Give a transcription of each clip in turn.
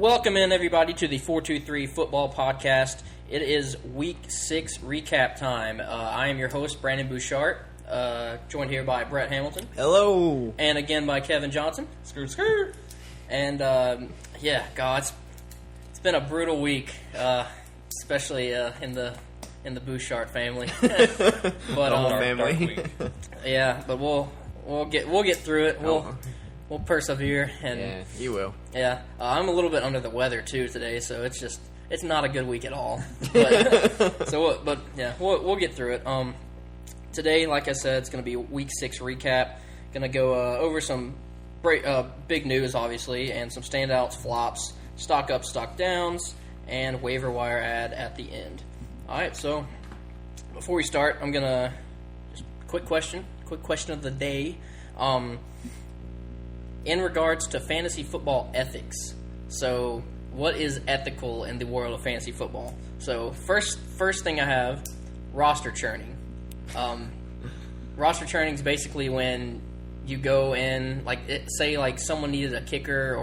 Welcome in, everybody, to the 423 Football Podcast. It is Week 6 recap time. I am your host, Brandon Bouchard, joined here by Brett Hamilton. Hello. And again by Kevin Johnson. Skirt, skirt. And, it's been a brutal week, especially in the Bouchard family. But family. Yeah, but we'll get through it. We'll persevere. And yeah, you will. Yeah, I'm a little bit under the weather too today, so it's not a good week at all. But, we'll get through it. Today, like I said, it's going to be a Week 6 recap. Going to go over some big news, obviously, and some standouts, flops, stock up, stock downs, and waiver wire ad at the end. All right, so before we start, I'm going to just quick question of the day. In regards to fantasy football ethics, so what is ethical in the world of fantasy football? So first thing I have, roster churning. Roster churning is basically when you go in, say someone needed a kicker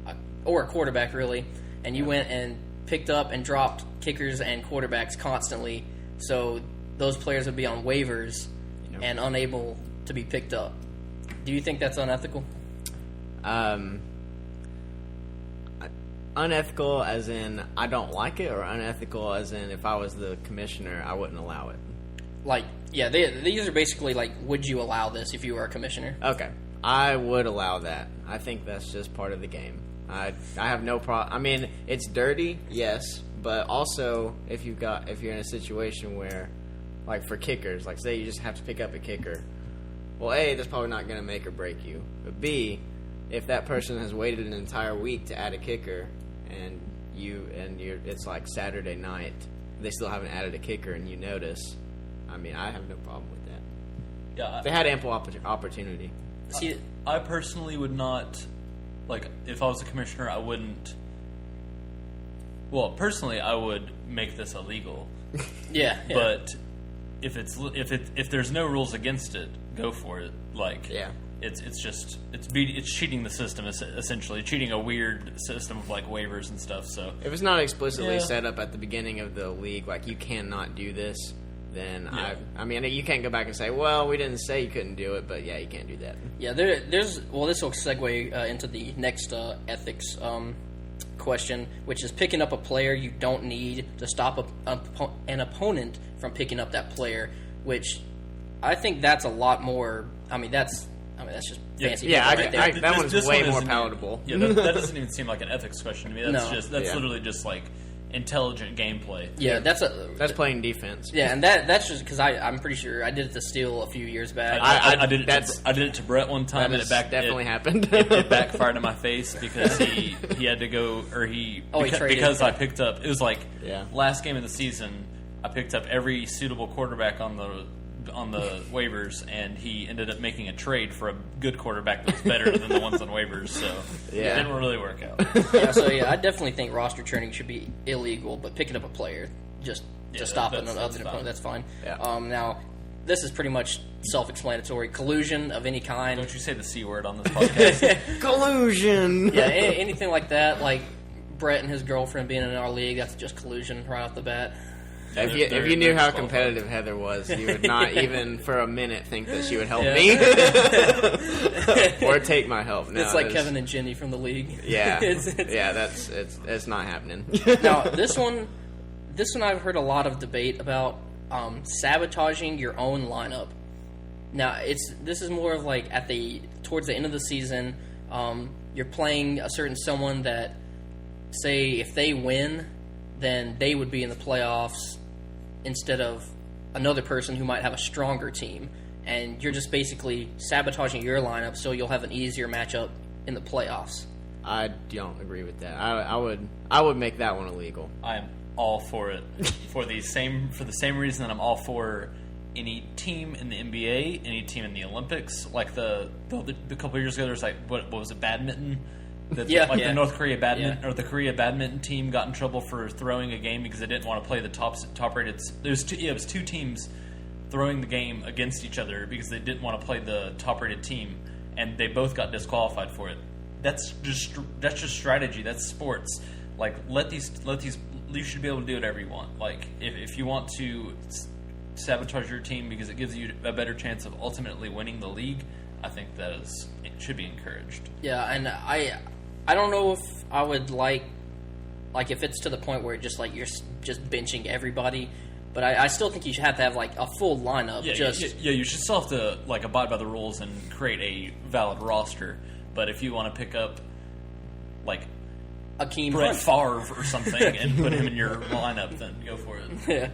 or a quarterback really, and you went and picked up and dropped kickers and quarterbacks constantly, so those players would be on waivers and unable to be picked up. Do you think that's unethical? Unethical as in I don't like it, or unethical as in if I was the commissioner, I wouldn't allow it? These are basically would you allow this if you were a commissioner? Okay, I would allow that. I think that's just part of the game. I have no problem. I mean, it's dirty, yes, but also if you're in a situation where, for kickers, say you just have to pick up a kicker, well, A, that's probably not going to make or break you, but B, if that person has waited an entire week to add a kicker, and it's Saturday night, they still haven't added a kicker, and you notice, I mean, I have no problem with that. Yeah, they had ample opportunity. See, I personally would not, if I was a commissioner, I wouldn't. Well, personally, I would make this illegal. Yeah. But if there's no rules against it, go for it. It's cheating the system, essentially cheating a weird system of waivers and stuff. So if it's not explicitly set up at the beginning of the league, you cannot do this, then I mean you can't go back and say, well, we didn't say you couldn't do it, but yeah, you can't do that. Yeah, this will segue into the next ethics question, which is picking up a player you don't need to stop an opponent from picking up that player, which I think that's a lot more. That's just fancy. Yeah, right there. that one's way more palatable. Yeah, that doesn't even seem like an ethics question to me. That's literally just intelligent gameplay. Yeah, that's playing defense. Yeah, and that's just because I'm pretty sure I did it to Steele a few years back. I did it to Brett one time, and definitely happened. It backfired in my face because he had to go, because I picked up. It was last game of the season. I picked up every suitable quarterback on the waivers, and he ended up making a trade for a good quarterback that was better than the ones on waivers, so it didn't really work out. I definitely think roster churning should be illegal, but picking up a player just to stop another opponent, that's fine. Yeah. Now, this is pretty much self-explanatory. Collusion of any kind. Don't you say the C word on this podcast. Collusion! Yeah, anything like that, Brett and his girlfriend being in our league, that's just collusion right off the bat. If you knew how competitive Heather was, you would not even for a minute think that she would help me or take my help. No, it's Kevin and Jenny from the league. Yeah, it's not happening. Now this one I've heard a lot of debate about sabotaging your own lineup. Now this is more of towards the end of the season, you're playing a certain someone that, say, if they win, then they would be in the playoffs instead of another person who might have a stronger team. And you're just basically sabotaging your lineup so you'll have an easier matchup in the playoffs. I don't agree with that. I would make that one illegal. I am all for it for the same reason that I'm all for any team in the NBA, any team in the Olympics. The couple of years ago, there was what was it, badminton? The North Korea badminton or the Korea badminton team got in trouble for throwing a game because they didn't want to play the top rated. It was two teams throwing the game against each other because they didn't want to play the top rated team, and they both got disqualified for it. that's just strategy. That's sports. Like let these. You should be able to do whatever you want. Like if you want to sabotage your team because it gives you a better chance of ultimately winning the league, I think it should be encouraged. Yeah, and I don't know if I would like if it's to the point where just like you're just benching everybody, but I still think you should have to have like a full lineup. Yeah, you should still have to like abide by the rules and create a valid roster. But if you want to pick up like Akeem Brett Hunt. Favre or something and put him in your lineup, then go for it. Yeah.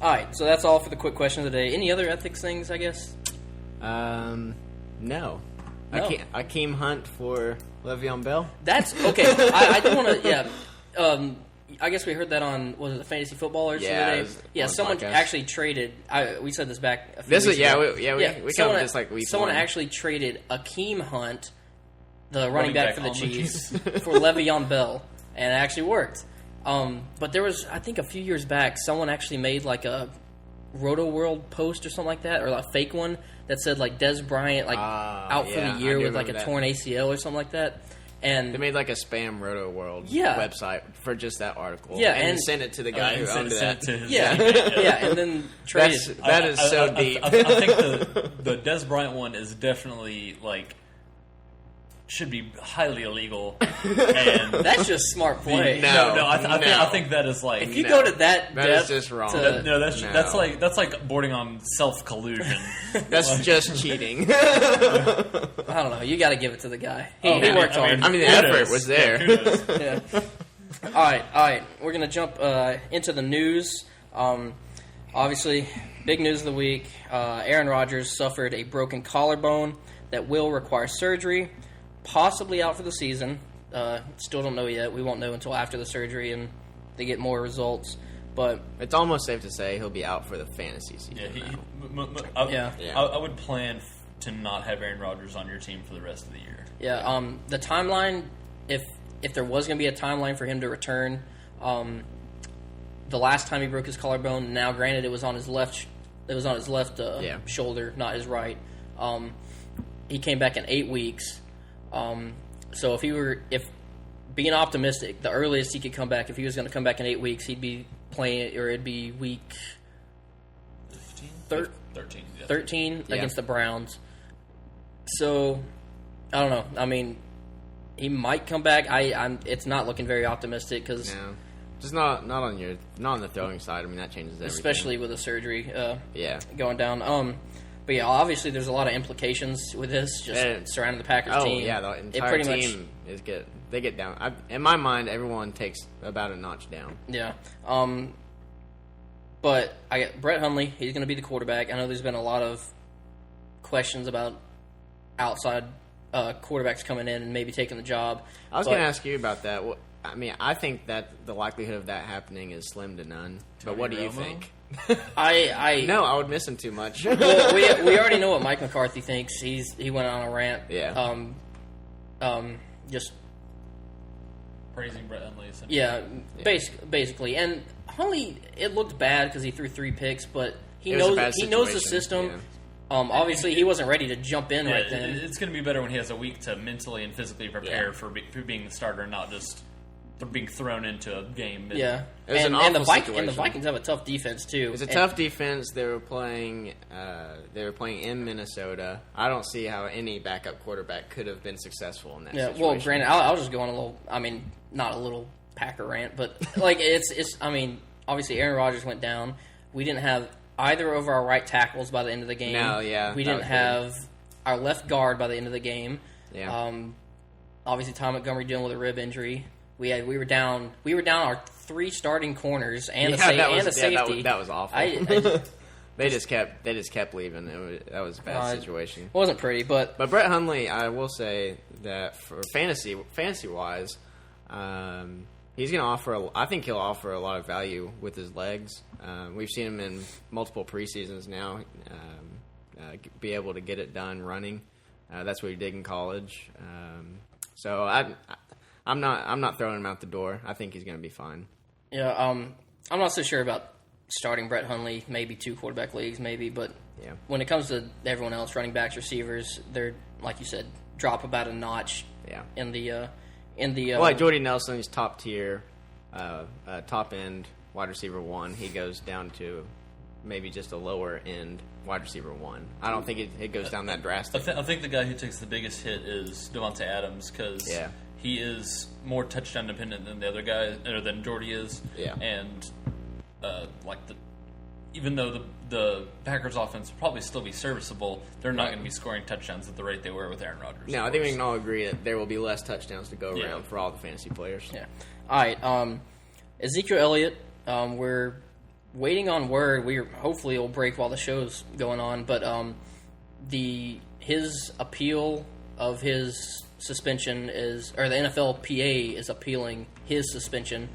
All right, so that's all for the quick question of the day. Any other ethics things, I guess? No. Akeem Hunt for Le'Veon Bell? That's okay. I do want to, yeah. I guess we heard that on, was it the Fantasy Footballers the other day? Yeah, someone actually traded, we said this back a few weeks ago. We covered this like week Someone one. actually traded Akeem Hunt, the running back for the Chiefs, for Le'Veon Bell, and it actually worked. But there was, I think a few years back, someone actually made like a Roto World post or something like that, or a fake one that said like Des Bryant out for the year with like a torn ACL or something like that. And they made like a spam Roto World website for just that article. Yeah, and sent it to the guy who owned that. And then traded. That is so deep. I think the Des Bryant one is definitely like should be highly illegal. And that's just smart play. I think that is like if you go to that is just wrong. That's like bordering on self collusion. That's just cheating. I don't know. You got to give it to the guy. He worked hard. I mean, the effort was there. Yeah. All right. We're gonna jump into the news. Obviously, big news of the week. Aaron Rodgers suffered a broken collarbone that will require surgery. Possibly out for the season. Still don't know yet. We won't know until after the surgery and they get more results. But it's almost safe to say he'll be out for the fantasy season. I would plan to not have Aaron Rodgers on your team for the rest of the year. Yeah. The timeline, if there was going to be a timeline for him to return, the last time he broke his collarbone. Now, granted, it was on his left. It was on his left shoulder, not his right. He came back in 8 weeks. So if being optimistic, the earliest he could come back, if he was going to come back in 8 weeks, he'd be playing, or it'd be week 13 against the Browns. So I don't know. I mean, he might come back. It's not looking very optimistic because just not on the throwing side. I mean, that changes everything, especially with the surgery. Going down. But yeah, obviously there's a lot of implications with this surrounding the Packers team. Oh yeah, the entire team is good. They get down. In my mind, everyone takes about a notch down. Yeah. But I got Brett Hundley. He's going to be the quarterback. I know there's been a lot of questions about outside quarterbacks coming in and maybe taking the job. I was going to ask you about that. Well, I mean, I think that the likelihood of that happening is slim to none. But what do you think? No, I would miss him too much. Well, we already know what Mike McCarthy thinks. He went on a rant. Yeah. Just praising Brett Hundley. Basically. And Hundley, it looked bad because he threw 3 picks, but he knows the system. Yeah. Obviously, he wasn't ready to jump in right then. It's going to be better when he has a week to mentally and physically prepare for being the starter, and not just being thrown into a game. Yeah, and the Vikings have a tough defense too. It's a tough defense. They were playing in Minnesota. I don't see how any backup quarterback could have been successful in that situation. Well, granted, I'll just go on a little. I mean, not a little Packer rant, but like it's. I mean, obviously, Aaron Rodgers went down. We didn't have either of our right tackles by the end of the game. No, yeah, we didn't have our left guard by the end of the game. Yeah. Obviously, Tom Montgomery dealing with a rib injury. We were down our 3 starting corners and a safety. That was awful. They just kept leaving. That was a bad situation. It wasn't pretty, but Brett Hundley, I will say that for fantasy wise, he's going to offer. I think he'll offer a lot of value with his legs. We've seen him in multiple preseasons now. Be able to get it done running. That's what he did in college. So I'm not throwing him out the door. I think he's going to be fine. Yeah, I'm not so sure about starting Brett Hundley. Maybe 2 quarterback leagues, maybe. But when it comes to everyone else, running backs, receivers, they're, like you said, drop about a notch Yeah. In the Well, like Jordy Nelson's top tier, top end wide receiver 1. He goes down to maybe just a lower end wide receiver 1. I don't think it goes down that drastic. I think the guy who takes the biggest hit is Devontae Adams because he is more touchdown dependent than the other guy, or than Jordy is. Yeah. And even though the Packers offense will probably still be serviceable, they're not going to be scoring touchdowns at the rate they were with Aaron Rodgers. No, I think we can all agree that there will be less touchdowns to go around for all the fantasy players. Yeah. All right. Ezekiel Elliott, we're waiting on word. Hopefully it'll break while the show's going on, but his appeal of his suspension or the NFLPA is appealing his suspension.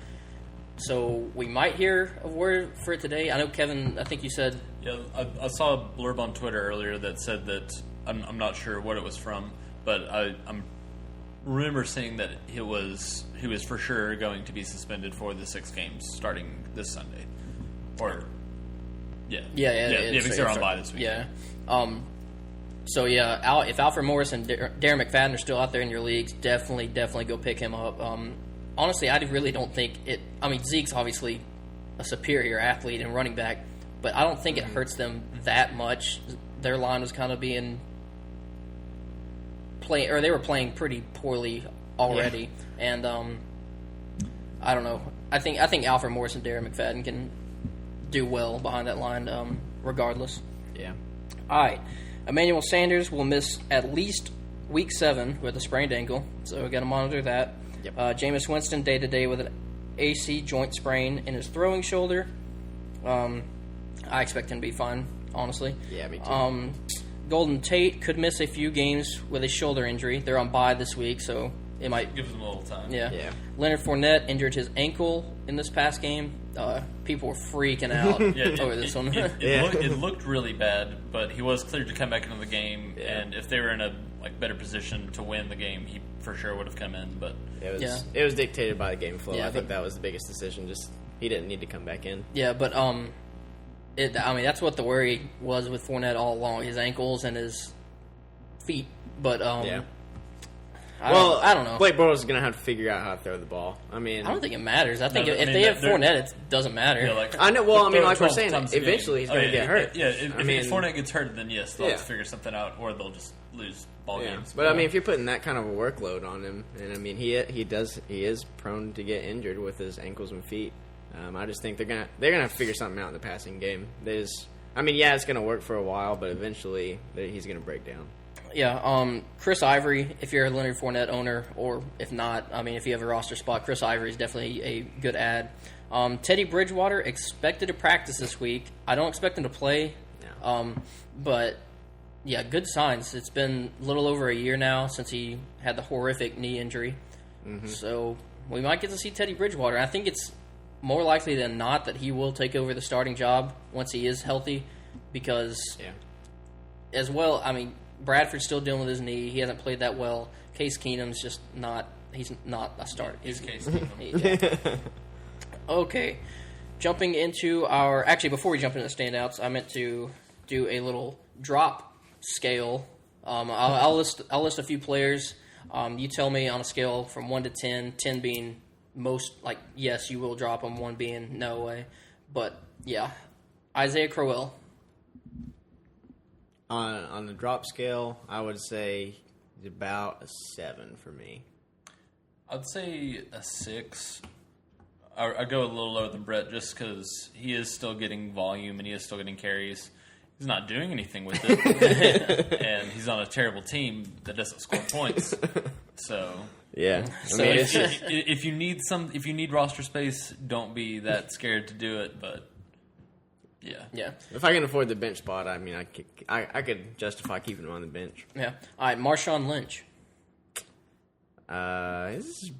So we might hear a word for it today. I know, Kevin, I think you said... Yeah, I saw a blurb on Twitter earlier that said that, I'm not sure what it was from, but I remember seeing that he was for sure going to be suspended for the 6 games starting this Sunday. Or, because they're on bye this week. Yeah. So, if Alfred Morris and Darren McFadden are still out there in your leagues, definitely go pick him up. Honestly, I really don't think it... I mean, Zeke's obviously a superior athlete and running back, but I don't think it hurts them that much. Their line was kind of they were playing pretty poorly already, and I don't know. I think Alfred Morris and Darren McFadden can do well behind that line, regardless. Yeah. All right. Emmanuel Sanders will miss at least week 7 with a sprained ankle, so we got to monitor that. Yep. Jameis Winston day-to-day with an AC joint sprain in his throwing shoulder. I expect him to be fine, honestly. Yeah, me too. Golden Tate could miss a few games with a shoulder injury. They're on bye this week, so it might... Give them a little time. Yeah. Leonard Fournette injured his ankle in this past game. People were freaking out over this one. It looked really bad, but he was cleared to come back into the game, and if they were in a better position to win the game, he for sure would have come in. But it was dictated by the game flow. I think that was the biggest decision. Just he didn't need to come back in. Yeah, but that's what the worry was with Fournette all along: his ankles and his feet. But I don't know. Blake Bortles is going to have to figure out how to throw the ball. I mean, I don't think it matters. I think if they have Fournette, it doesn't matter. Yeah, I know. Well, I mean, like we're saying, eventually he's going to get hurt. If Fournette gets hurt, then yes, they'll have to figure something out, or they'll just lose ball games. But I mean, if you're putting that kind of a workload on him, and I mean, he is prone to get injured with his ankles and feet. I just think they're gonna have to figure something out in the passing game. It's going to work for a while, but eventually he's going to break down. Yeah, Chris Ivory, if you're a Leonard Fournette owner, or if not, if you have a roster spot, Chris Ivory is definitely a good ad. Teddy Bridgewater expected to practice this week. I don't expect him to play, but yeah, good signs. It's been a little over a year now since he had the horrific knee injury, so we might get to see Teddy Bridgewater. I think it's more likely than not that he will take over the starting job once he is healthy, because as well, Bradford's still dealing with his knee. He hasn't played that well. Case Keenum's just not... He's not a start. He's Case Keenum. Okay. Jumping into our... Actually, before we jump into the standouts, I meant to do a little drop scale. I'll list a few players. You tell me on a scale from 1 to 10, 10 being most, yes, you will drop them, 1 being no way. But, yeah. Isaiah Crowell. On the drop scale, I would say it's about a 7 for me. I'd say a 6. I go a little lower than Brett just because he is still getting volume and he is still getting carries. He's not doing anything with it, and he's on a terrible team that doesn't score points. So if you need roster space, don't be that scared to do it. But yeah. If I can afford the bench spot, I could justify keeping him on the bench. Yeah. All right, Marshawn Lynch. This is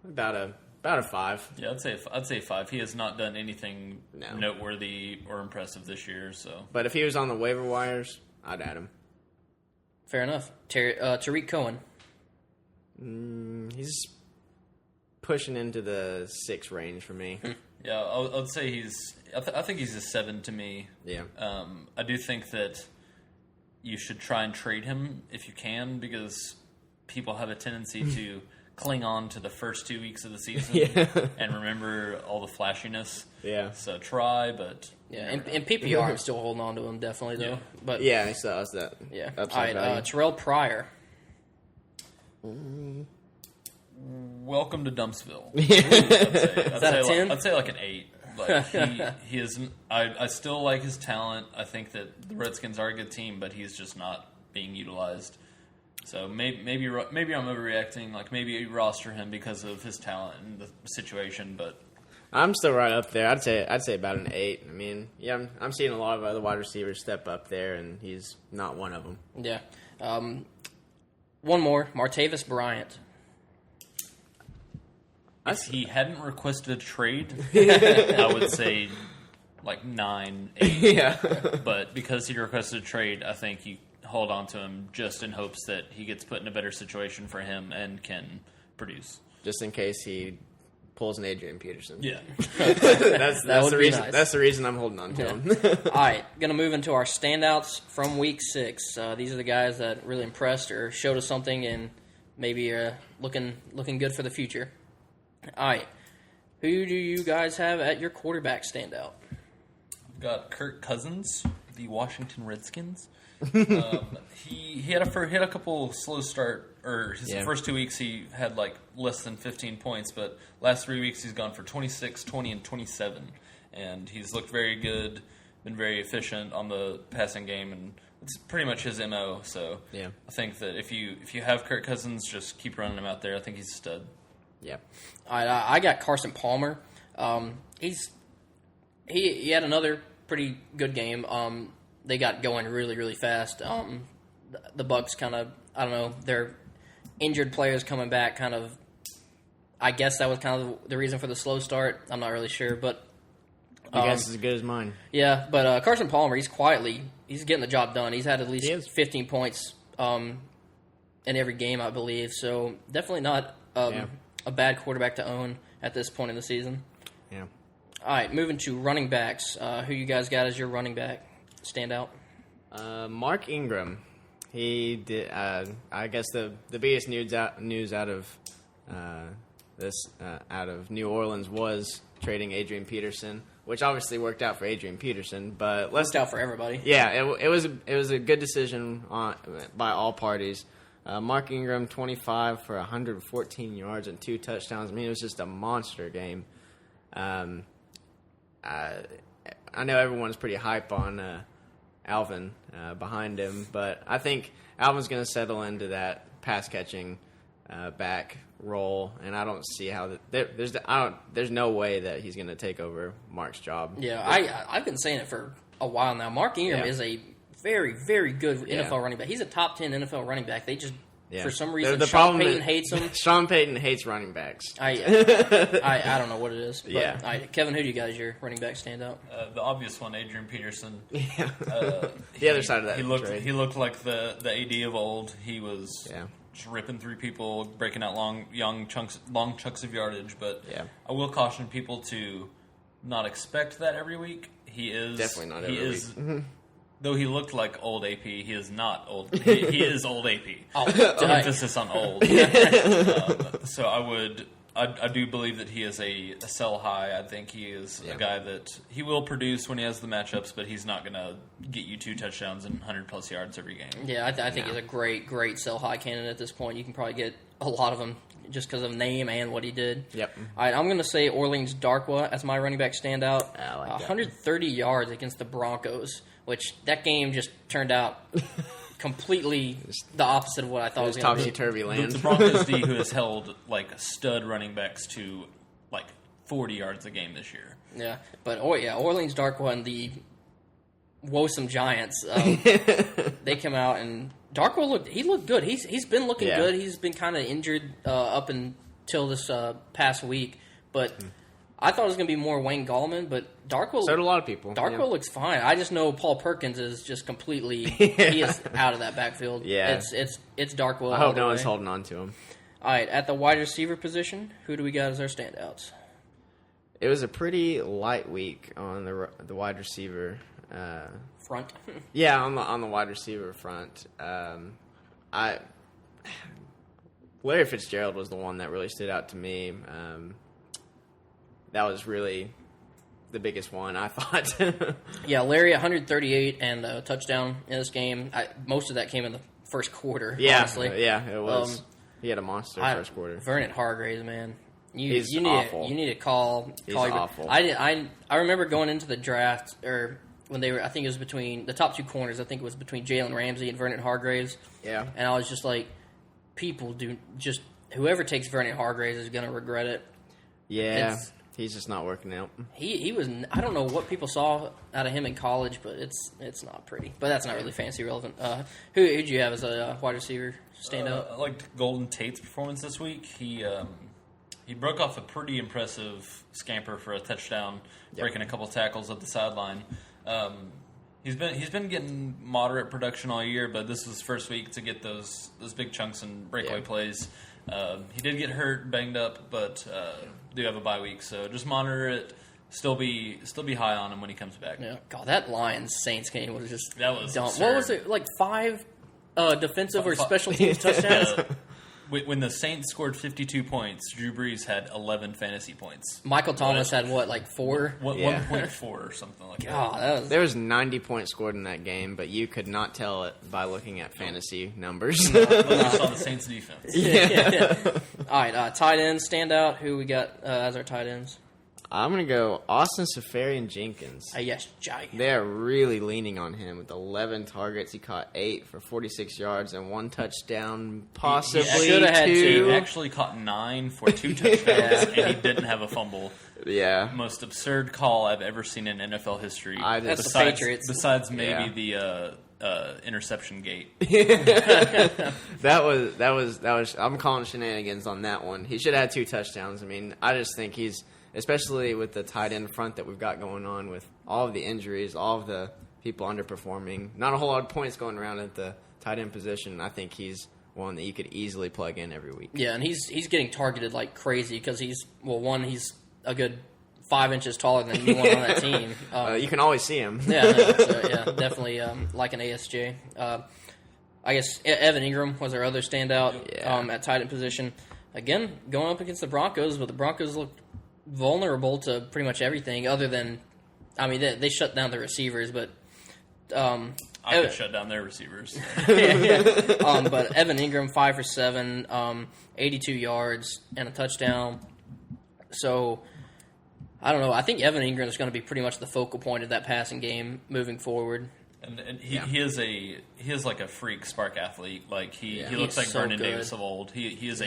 about a 5. Yeah, I'd say 5. He has not done anything noteworthy or impressive this year. So, but if he was on the waiver wires, I'd add him. Fair enough. Tariq Cohen. He's pushing into the 6 range for me. Yeah, I'd say I think he's a 7 to me. Yeah. I do think that you should try and trade him if you can, because people have a tendency to cling on to the first 2 weeks of the season and remember all the flashiness. Yeah. So try, but yeah. In PPR, I'm still holding on to him definitely though. Yeah. But Yeah, he still has that. yeah. All Upside right, value. Terrell Pryor. welcome to Dumpsville. Is that a 10? I'd say like an 8. Like he is. I still like his talent. I think that the Redskins are a good team, but he's just not being utilized. So maybe I'm overreacting. Like maybe you roster him because of his talent and the situation, but I'm still right up there. I'd say about an 8. I mean, yeah, I'm seeing a lot of other wide receivers step up there, and he's not one of them. Yeah. One more, Martavis Bryant. if he hadn't requested a trade, I would say like 9, 8. Yeah. But because he requested a trade, I think you hold on to him just in hopes that he gets put in a better situation for him and can produce. Just in case he pulls an Adrian Peterson. Yeah. That's would the be reason. nice. That's the reason I'm holding on to him. All right, going to move into our standouts from Week 6. These are the guys that really impressed or showed us something and maybe looking good for the future. All right, who do you guys have at your quarterback standout? Got Kirk Cousins, the Washington Redskins. He had a couple slow start, or his first 2 weeks he had like less than 15 points, but last 3 weeks he's gone for 26, 20, and 27, and he's looked very good, been very efficient on the passing game, and it's pretty much his MO. So Yeah. I think that if you have Kirk Cousins, just keep running him out there. I think he's a stud. Yeah. All right, I got Carson Palmer. He had another pretty good game. They got going really, really fast. The Bucs kind of, I don't know, their injured players coming back kind of, I guess that was kind of the reason for the slow start. I'm not really sure, but Your guess is as good as mine. yeah, but Carson Palmer, he's getting the job done. He's had at He least is. 15 points in every game, I believe. So definitely not a bad quarterback to own at this point in the season. Yeah. All right, moving to running backs. Who you guys got as your running back standout? Mark Ingram. He did. I guess the biggest news out of out of New Orleans was trading Adrian Peterson, which obviously worked out for Adrian Peterson. But Worked out for everybody. Yeah, it was a good decision by all parties. Mark Ingram, 25 for 114 yards and 2 touchdowns. I mean, it was just a monster game. I know everyone's pretty hype on Alvin behind him, but I think Alvin's going to settle into that pass catching back role, and I don't see how there's no way that he's going to take over Mark's job. Yeah, I've been saying it for a while now. Mark Ingram is a very, very good NFL running back. He's a top 10 NFL running back. They just, for some reason, The Sean problem Payton is- hates him. Sean Payton hates running backs. I don't know what it is. But, Yeah. all right, Kevin, who do you got as your running back standout? The obvious one, Adrian Peterson. Yeah. The other side of that trade. He looked like the AD of old. He was Yeah. just ripping through people, breaking out long chunks of yardage. But Yeah. I will caution people to not expect that every week. He is Definitely not every week. Though he looked like old AP, he is not old. He is old AP. Oh, Emphasis on old. So I do believe that he is a sell high. I think he is a guy that he will produce when he has the matchups, but he's not going to get you 2 touchdowns and 100-plus yards every game. Yeah, I think he's a great sell high candidate at this point. You can probably get a lot of them just because of name and what he did. Yep. All right, I'm going to say Orleans Darkwa as my running back standout. I like that. 130 yards against the Broncos, which that game just turned out completely the opposite of what I thought it was going to be. Topsy-turvy land. The Broncos D, who has held like stud running backs to like 40 yards a game this year. Yeah, but Orleans Darkwa and the Woesome Giants, they come out and Darkwa looked good. He's been looking good. He's been kind of injured up until this past week, but I thought it was going to be more Wayne Gallman, but Darkwa. So did a lot of people. Darkwa looks fine. I just know Paul Perkins is just completely he is out of that backfield. Yeah. It's Darkwa. I hope no one's holding on to him. All right, at the wide receiver position, who do we got as our standouts? It was a pretty light week on the wide receiver Front. Yeah, on the wide receiver front. Larry Fitzgerald was the one that really stood out to me. That was really the biggest one, I thought. Yeah, Larry 138 and a touchdown in this game. Most of that came in the first quarter. Yeah, honestly. it was. He had a monster first quarter. Vernon Hargreaves, man, He's you need awful. You need to call. He's your, awful. I remember going into the draft or when they were. I think it was between the top two corners. I think it was between Jalen Ramsey and Vernon Hargreaves. Yeah, and I was just like, whoever takes Vernon Hargreaves is going to regret it. Yeah. He's just not working out. He was. I don't know what people saw out of him in college, but it's not pretty. But that's not really fantasy relevant. Who'd you have as a wide receiver standout? I liked Golden Tate's performance this week. He broke off a pretty impressive scamper for a touchdown, breaking a couple tackles at the sideline. He's been getting moderate production all year, but this was his first week to get those big chunks and breakaway plays. He did get hurt, banged up, but do have a bye week, so just monitor it. Still be high on him when he comes back. Yeah, God, that Lions Saints game was just dumb. Absurd. What was it like? 5 defensive or special teams touchdowns? When the Saints scored 52 points, Drew Brees had 11 fantasy points. Michael Thomas had what, like 4? 1.4 or something like that. There was 90 points scored in that game, but you could not tell it by looking at fantasy numbers. But you saw the Saints defense. Yeah. All right, tight ends standout. Who we got as our tight ends? I'm going to go Austin Seferian-Jenkins. Yes, Jai. They're really leaning on him with 11 targets. He caught 8 for 46 yards and 1 touchdown, possibly He should have had 2. He actually caught 9 for 2 touchdowns, and he didn't have a fumble. Yeah. Most absurd call I've ever seen in NFL history. That's the Patriots. Besides maybe the interception gate. That was. I'm calling shenanigans on that one. He should have had 2 touchdowns. I mean, I just think he's, especially with the tight end front that we've got going on with all of the injuries, all of the people underperforming, not a whole lot of points going around at the tight end position. I think he's one that you could easily plug in every week. Yeah, and he's getting targeted like crazy because he's a good 5 inches taller than anyone on that team. You can always see him. Definitely like an ASJ. I guess Evan Ingram was our other standout at tight end position. Again, going up against the Broncos, but the Broncos looked vulnerable to pretty much everything other than, I mean, they shut down the receivers, but I could shut down their receivers. But Evan Ingram, 5 for 7, 82 yards and a touchdown. So I don't know. I think Evan Ingram is going to be pretty much the focal point of that passing game moving forward. And he is like a freak spark athlete. Like he looks like so Vernon good. Davis of old. He is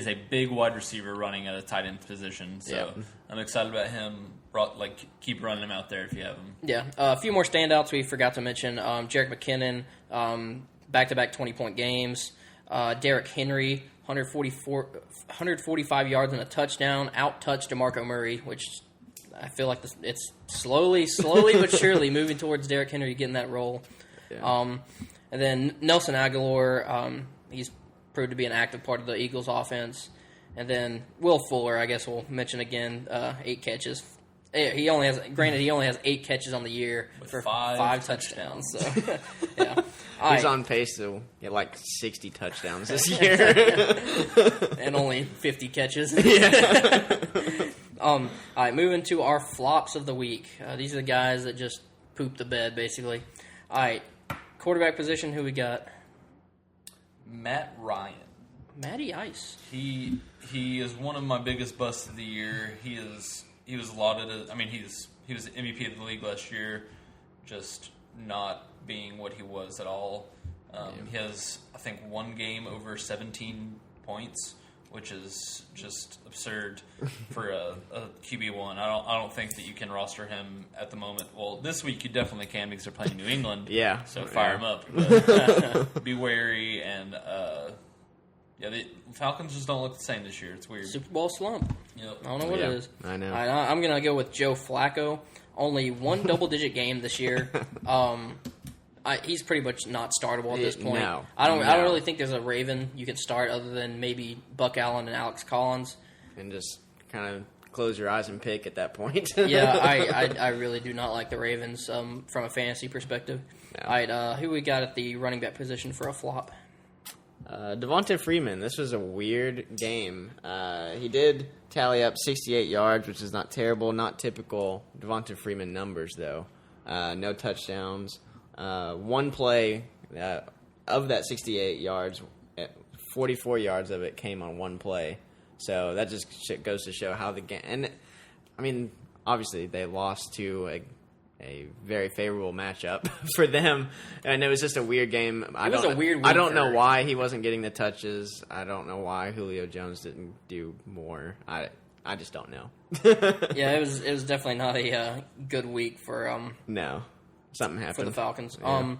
a big wide receiver running at a tight end position. So I'm excited about him. Like keep running him out there if you have him. Yeah, a few more standouts we forgot to mention. Jerick McKinnon, back-to-back 20-point games. Derrick Henry, 145 yards and a touchdown. Out-touched DeMarco Murray, which I feel like it's slowly but surely moving towards Derrick Henry getting that role. Yeah. And then Nelson Aguilar, he's proved to be an active part of the Eagles' offense. And then Will Fuller, I guess we'll mention again, 8 catches. He only has 8 catches on the year for 5 touchdowns. So, yeah. He's on pace to get like 60 touchdowns this year. And only 50 catches. Yeah. All right, moving to our flops of the week. These are the guys that just poop the bed, basically. All right, quarterback position, who we got? Matt Ryan. Matty Ice. He is one of my biggest busts of the year. He was lauded as, I mean, he was the MVP of the league last year, just not being what he was at all. He has, I think, 1 game over 17 points, which is just absurd for a QB1. I don't think that you can roster him at the moment. Well, this week you definitely can because they're playing New England. Yeah. So fire him up. But, be wary and the Falcons just don't look the same this year. It's weird. Super Bowl slump. Yep. I don't know what it is. I know. I'm going to go with Joe Flacco. Only 1 double-digit game this year. He's pretty much not startable at this point. No. I don't really think there's a Raven you can start other than maybe Buck Allen and Alex Collins. And just kind of close your eyes and pick at that point. Yeah, I really do not like the Ravens from a fantasy perspective. No. All right, who we got at the running back position for a flop? Devonta Freeman, this was a weird game. He did tally up 68 yards, which is not terrible, not typical Devonta Freeman numbers, though. No touchdowns. One play of that 68 yards, 44 yards of it came on one play. So that just goes to show how the game... And, I mean, obviously they lost to a very favorable matchup for them, and it was just a weird game. It was a weird week I don't know why he wasn't getting the touches. I don't know why Julio Jones didn't do more. I just don't know. Yeah, it was definitely not a good week for No, something happened for the Falcons. Yeah.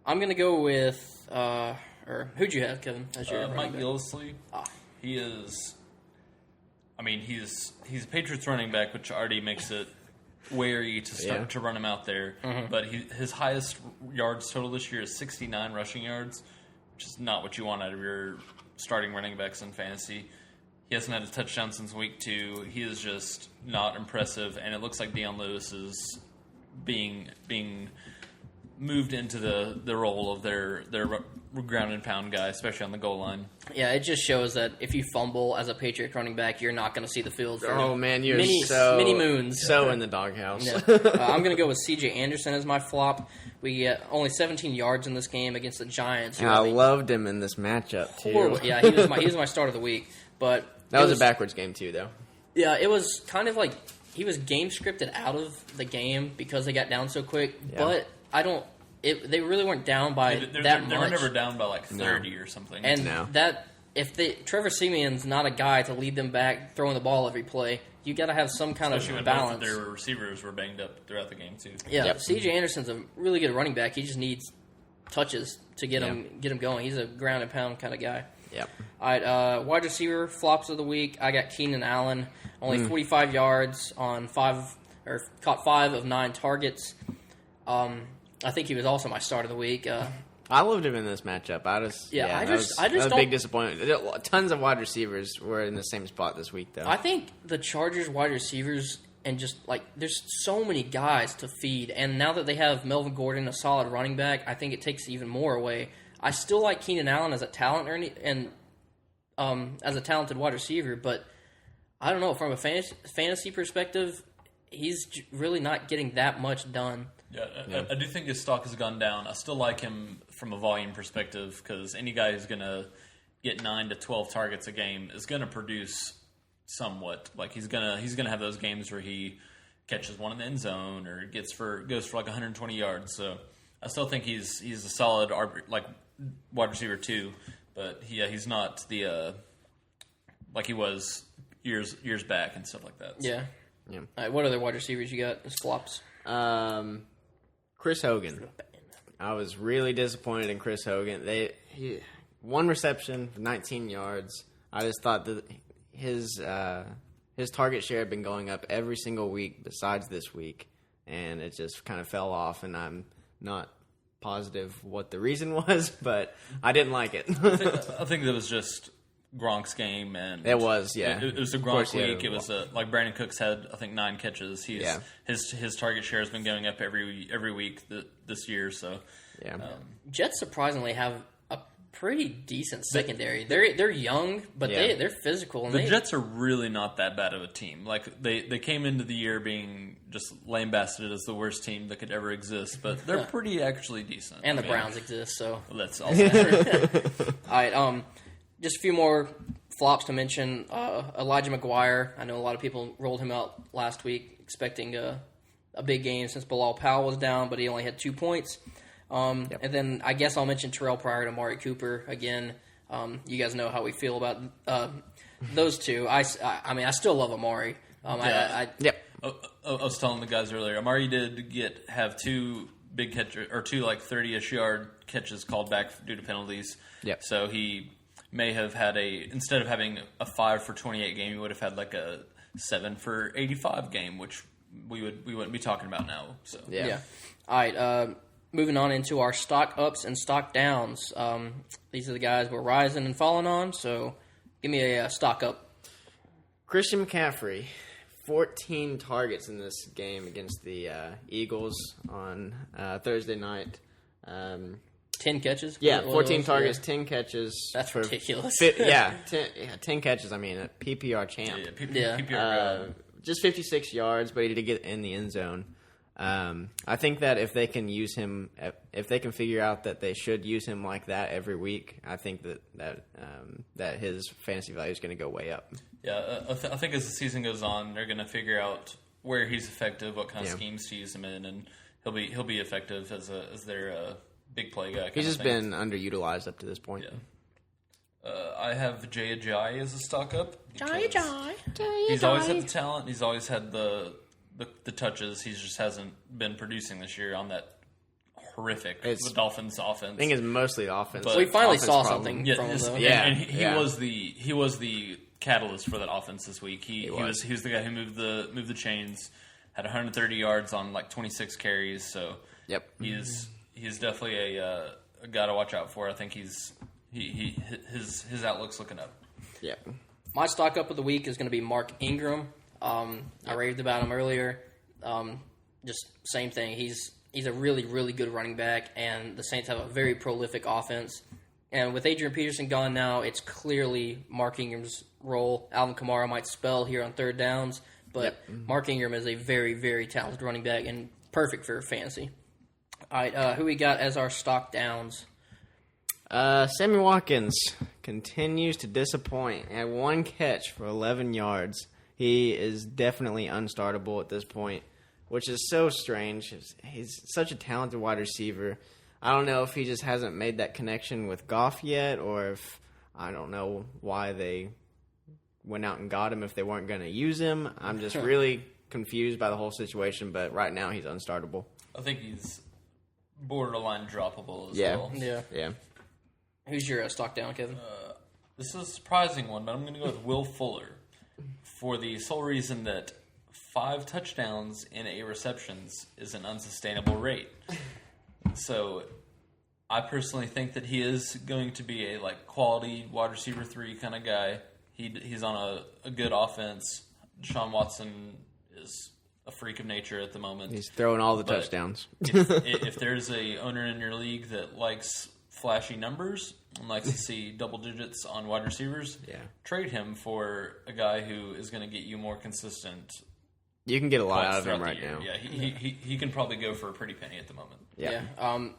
I'm gonna go with or who'd you have, Kevin? As your Mike Gillislee. He is. I mean, he's a Patriots running back, which already makes it wary to start to run him out there. Mm-hmm. But his highest yards total this year is 69 rushing yards, which is not what you want out of your starting running backs in fantasy. He hasn't had a touchdown since week 2. He is just not impressive, and it looks like Deion Lewis is being moved into the role of their ground and pound guy, especially on the goal line. Yeah, it just shows that if you fumble as a Patriot running back, you're not going to see the field for you're many moons. So in the doghouse. Yeah. I'm going to go with C.J. Anderson as my flop. We get only 17 yards in this game against the Giants. And I loved him in this matchup too. Horrible. Yeah, he was my start of the week. But that was a backwards game too, though. Yeah, it was kind of like he was game scripted out of the game because they got down so quick. Yeah. But they really weren't down by that much. They were never down by like 30 or something. And Trevor Siemian's not a guy to lead them back throwing the ball every play. You got to have some kind Especially of when balance. Both of their receivers were banged up throughout the game too. Yeah, yep. C.J. Anderson's a really good running back. He just needs touches to get him going. He's a ground and pound kind of guy. Yep. All right, wide receiver flops of the week. I got Keenan Allen, only 45 yards on caught 5 of 9 targets. I think he was also my start of the week. I loved him in this matchup. I just that was a big disappointment. Tons of wide receivers were in the same spot this week, though. I think the Chargers wide receivers and just there's so many guys to feed, and now that they have Melvin Gordon, a solid running back, I think it takes even more away. I still like Keenan Allen as a talent and as a talented wide receiver, but I don't know, from a fantasy perspective, he's really not getting that much done. Yeah, I do think his stock has gone down. I still like him from a volume perspective because any guy who's going to get 9 to 12 targets a game is going to produce somewhat. Like he's gonna have those games where he catches one in the end zone or goes for like 120 yards. So I still think he's a solid wide receiver too, but he's not the like he was years back and stuff like that. So. Yeah. All right, what other wide receivers you got as flops? Chris Hogan. I was really disappointed in Chris Hogan. He 1 reception for 19 yards. I just thought that his target share had been going up every single week besides this week, and it just kind of fell off, and I'm not positive what the reason was, but I didn't like it. I think it was just Gronk's game, and it was it was a Gronk week. It was like Brandon Cooks had I think 9 catches. His target share has been going up every week this year. So Jets surprisingly have a pretty decent secondary. They're young, but they're physical. And the Jets are really not that bad of a team. Like they came into the year being just lambasted as the worst team that could ever exist, but they're pretty actually decent. And the Browns exist, so that's also true. All right. Just a few more flops to mention. Elijah McGuire. I know a lot of people rolled him out last week expecting a big game since Bilal Powell was down, but he only had 2 points. And then I guess I'll mention Terrell Pryor and Amari Cooper again. You guys know how we feel about those two. I mean, I still love Amari. I was telling the guys earlier, Amari did have 2 big catches or 2 like 30-ish yard catches called back due to penalties. Yep. So he may have had instead of having a 5 for 28 game, he would have had like a 7 for 85 game, which we wouldn't be talking about now. So yeah. All right. Moving on into our stock ups and stock downs. These are the guys we're rising and falling on. So give me a stock up. Christian McCaffrey, 14 targets in this game against the Eagles on Thursday night. 10 catches? Yeah, What 14 was? targets, Yeah. 10 catches. That's ridiculous. 10 catches. I mean, a PPR champ. Yeah, PPR. Just 56 yards, but he did get in the end zone. I think that if they can use him, if they can figure out that they should use him like that every week, I think that his fantasy value is going to go way up. Yeah, I think as the season goes on, they're going to figure out where he's effective, what kind of schemes to use him in, and he'll be effective as their big play guy. He's just been underutilized up to this point. Yeah. I have Jay Ajayi as a stock up. Jai. He's always had the talent. He's always had the touches. He just hasn't been producing this year on that horrific the Dolphins offense. I think it's mostly the offense. We finally saw problem. something from him, though. And he was the catalyst for that offense this week. He was the guy who moved the chains. Had 130 yards on like 26 carries. So he's definitely a guy to watch out for. I think his outlook's looking up. Yeah. My stock up of the week is going to be Mark Ingram. I raved about him earlier. Just same thing. He's a really, really good running back, and the Saints have a very prolific offense. And with Adrian Peterson gone now, it's clearly Mark Ingram's role. Alvin Kamara might spell here on third downs, but Mark Ingram is a very, very talented running back and perfect for fantasy. All right, who we got as our stock downs? Sammy Watkins continues to disappoint. He had one catch for 11 yards. He is definitely unstartable at this point, which is so strange. He's such a talented wide receiver. I don't know if he just hasn't made that connection with Goff yet, or if I don't know why they went out and got him if they weren't going to use him. I'm just really confused by the whole situation, but right now he's unstartable. I think he's borderline droppable as well. Yeah. Who's your stock down, Kevin? This is a surprising one, but I'm going to go with Will Fuller for the sole reason that 5 touchdowns in 8 receptions is an unsustainable rate. So I personally think that he is going to be a quality wide receiver 3 kind of guy. He's on a good offense. Deshaun Watson is a freak of nature at the moment. He's throwing all the touchdowns. if there's a owner in your league that likes flashy numbers and likes to see double digits on wide receivers, trade him for a guy who is going to get you more consistent. You can get a lot out of him right now. Yeah, he can probably go for a pretty penny at the moment. Yeah.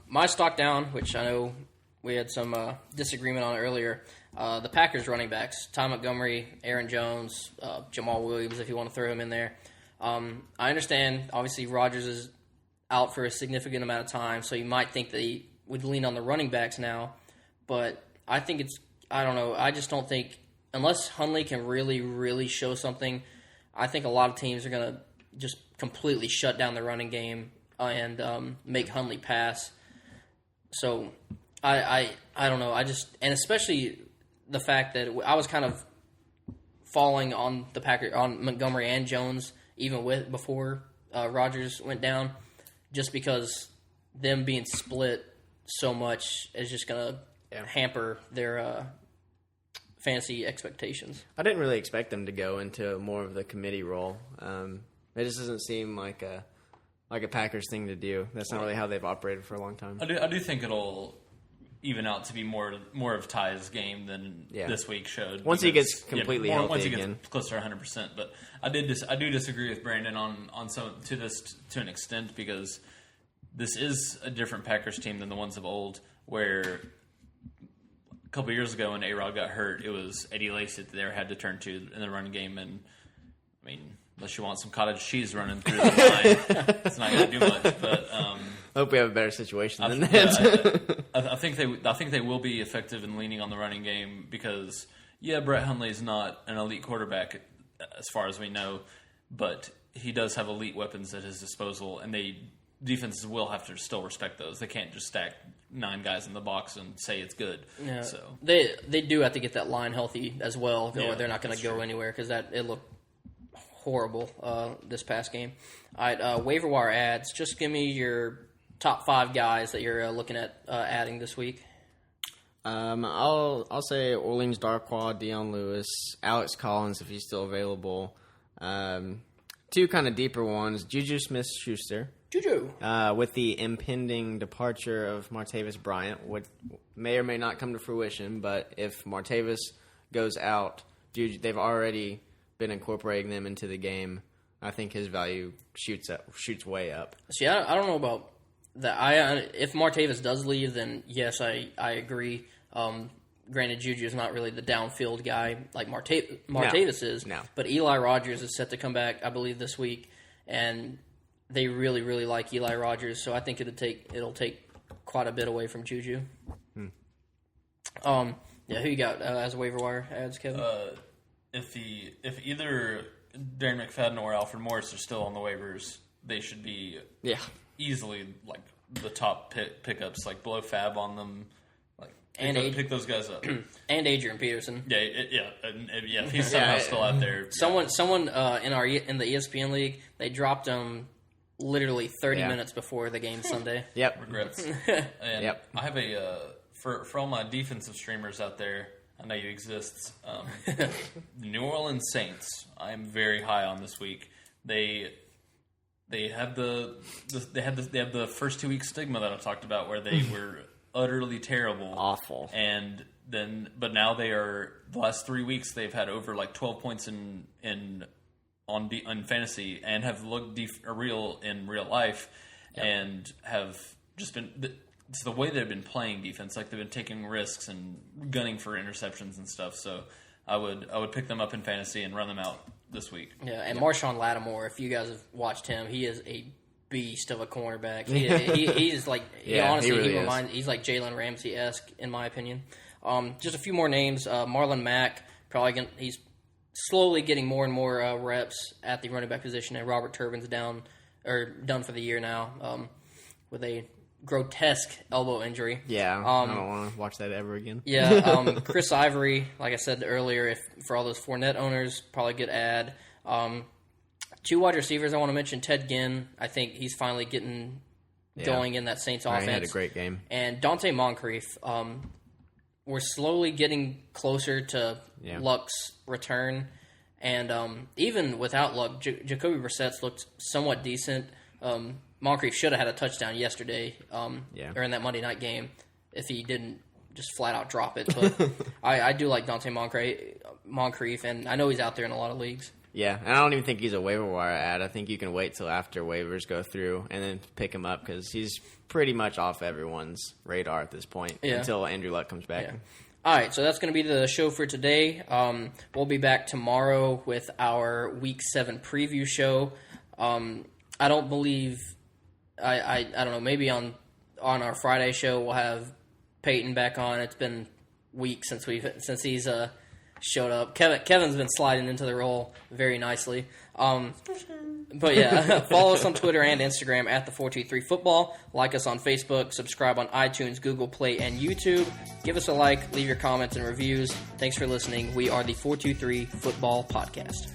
My stock down, which I know we had some disagreement on earlier, the Packers running backs, Ty Montgomery, Aaron Jones, Jamal Williams, if you want to throw him in there. I understand, obviously, Rodgers is out for a significant amount of time, so you might think that he would lean on the running backs now, but I think I don't know, I just don't think, unless Hundley can really, really show something, I think a lot of teams are going to just completely shut down the running game and make Hundley pass. So I don't know. And especially the fact that I was kind of falling on the Packers, on Montgomery and Jones, even before Rodgers went down, just because them being split so much is just going to hamper their fantasy expectations. I didn't really expect them to go into more of the committee role. It just doesn't seem like a Packers thing to do. That's not really how they've operated for a long time. I do think it'll even out to be more of Ty's game than this week showed. Once he gets completely healthy once he again. gets closer to 100%. But I do disagree with Brandon on some to an extent, because this is a different Packers team than the ones of old, where a couple of years ago when A-Rod got hurt, it was Eddie Lacy that they had to turn to in the running game. And, I mean, unless you want some cottage cheese running through the line, it's not going to do much. But I hope we have a better situation than that. I think they will be effective in leaning on the running game because, Brett Hundley is not an elite quarterback as far as we know, but he does have elite weapons at his disposal, and defenses will have to still respect those. They can't just stack 9 guys in the box and say it's good. Yeah. So they do have to get that line healthy as well, or they're not going to go anywhere, because it looked horrible this past game. All right, waiver wire ads. Just give me your top 5 guys that you're looking at adding this week. I'll say Orleans Darkwa, Deion Lewis, Alex Collins if he's still available. 2 kind of deeper ones: Juju Smith-Schuster. Juju. With the impending departure of Martavis Bryant, what may or may not come to fruition, but if Martavis goes out, they've already been incorporating them into the game. I think his value shoots way up. See, I don't know about that. If Martavis does leave, then yes, I agree. Granted, Juju is not really the downfield guy like Martavis is. No. But Eli Rodgers is set to come back, I believe, this week, and they really, really like Eli Rodgers, so I think it'll take quite a bit away from Juju. Yeah, who you got as a waiver wire ads, Kevin? If either Darren McFadden or Alfred Morris are still on the waivers, they should be easily like the top pickups, like blow fab on them. Pick those guys up. And Adrian Peterson. If he's somehow still out there. Someone in the ESPN league, they dropped him literally 30 minutes before the game Sunday. Yep. Regrets. And I have for all my defensive streamers out there, I know you exist. The New Orleans Saints, I am very high on this week. They have the first 2 week stigma that I talked about, where they were utterly terrible, awful, but now they are. The last 3 weeks they've had over like 12 points on fantasy, and have looked real in real life, and have just been. It's the way they've been playing defense, like they've been taking risks and gunning for interceptions and stuff. So I would pick them up in fantasy and run them out this week. Yeah, and Marshawn Lattimore, if you guys have watched him, he is a beast of a cornerback. He's like he's like Jalen Ramsey-esque in my opinion. Just a few more names. Marlon Mack, he's slowly getting more and more reps at the running back position, and Robert Turbin's done for the year now with a grotesque elbow injury. Yeah, I don't want to watch that ever again. Yeah, Chris Ivory, like I said earlier, for all those Fournette owners, probably a good ad. Two wide receivers I want to mention. Ted Ginn, I think he's finally getting going in that Saints offense. He had a great game. And Dante Moncrief, we're slowly getting closer to Luck's return. And even without Luck, Jacoby Brissett's looked somewhat decent. Moncrief should have had a touchdown yesterday or in that Monday night game if he didn't just flat out drop it. But I do like Dante Moncrief, and I know he's out there in a lot of leagues. Yeah, and I don't even think he's a waiver wire ad. I think you can wait till after waivers go through and then pick him up, because he's pretty much off everyone's radar at this point until Andrew Luck comes back. Yeah. All right, so that's going to be the show for today. We'll be back tomorrow with our Week 7 preview show. I don't believe I don't know, maybe on our Friday show we'll have Peyton back on. It's been weeks since he's showed up. Kevin's been sliding into the role very nicely. But yeah, follow us on Twitter and Instagram at the423football. Like us on Facebook. Subscribe on iTunes, Google Play, and YouTube. Give us a like. Leave your comments and reviews. Thanks for listening. We are the 423 Football Podcast.